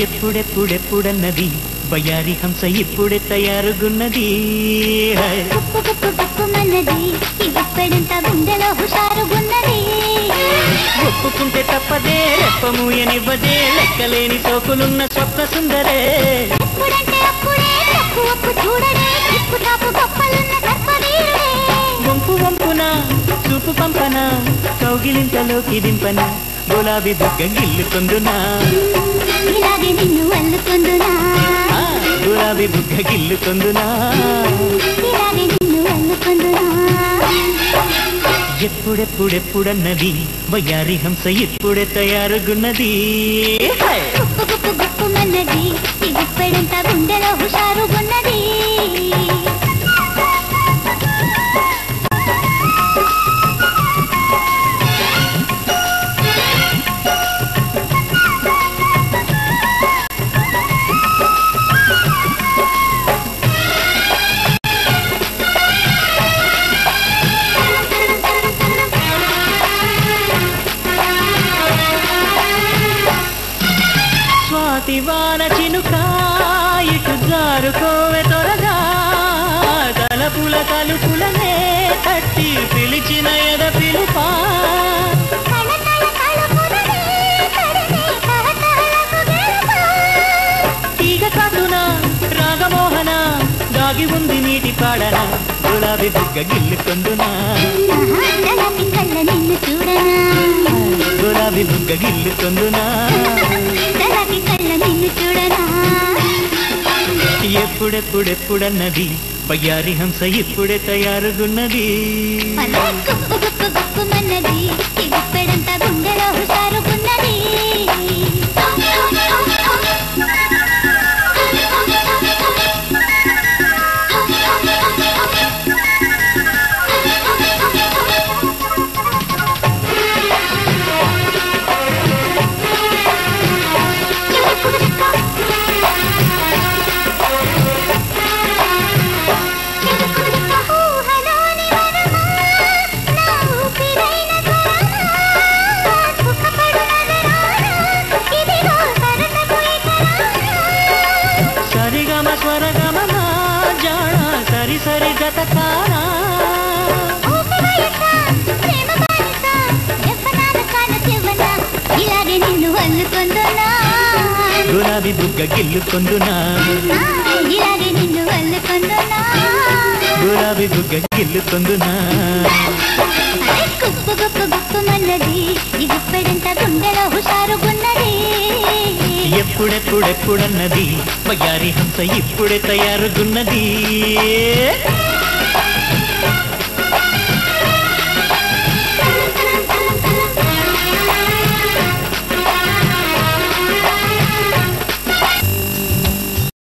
ఎప్పుడెప్పుడెప్పుడన్నది బయారి హంస ఇప్పుడే తయారుగున్నది గుప్పు గుప్పు గుప్పుమన్నది ఇప్పుడంత గుండెలో హుషారుగున్నది ఒప్పుకుంటే తప్పదే రెప్పమూయనివ్వదే లెక్కలేని సోకులున్న స్వప్న సుందరే ఎప్పుడంటే అప్పుడే తప్పు ఒప్పు చూడడే తిప్పు తాపు గొప్పలున్న సర్పవీరుడే వంపు వంపున చూపు పంపన కౌగిలింతలోకి దింపన గులాబీ బుగ్గ గిల్లుకొందునా ఇలాగే నిన్ను అల్లుకొందునా గులాబీ బుగ్గ గిల్లుకొందునా ఇలాగే నిన్ను అల్లుకొందునా ఎప్పుడెప్పుడెప్పుడన్నది వయ్యారి హంస ఇప్పుడే తయారుగున్నది గుప్పు గుప్పు గుప్పుమన్నది ఇప్పుడంత గుండెలో హుషారుగున్నది స్వాతివాన చినుక ఇటు జారుకోవె త్వరగా తలపుల తలుపులనే తట్టి పిలిచిన ఎద పిలుపా తీగ కాటున రాగమోహన దాగి ఉంది నీటి పాడన గులాబీ బుగ్గ గిల్లుకొందునా కళ్ళ నిన్ను చూడనా గులాబీ బుగ్గ గిల్లుకొందునా కళ్ళ నిన్ను చూడనా ఎప్పుడెప్పుడెప్పుడన్నది బయ్యారి హంస ఇప్పుడే తయారుగున్నది గుప్పు గుప్పు గుప్పుమన్నది ఇప్పుడంత గుండెలో హుషారుగున్నది సరిగమ స్వరగమన జాణ సరి సరి గతకానా ఇలాగే నిన్ను అల్లుకొందునా గులాబీ బుగ్గ గిల్లుకొందునా ఇలాగే నిన్ను అల్లుకొందునా గులాబీ బుగ్గ గిల్లుకొందునా గుప్పు గుప్పు గుప్పుమన్నది ఇప్పుడంత గుండెలో హుషారుగున్నది ఎప్పుడెప్పుడెప్పుడన్నది వయ్యారి హంస ఇప్పుడే తయారుగున్నది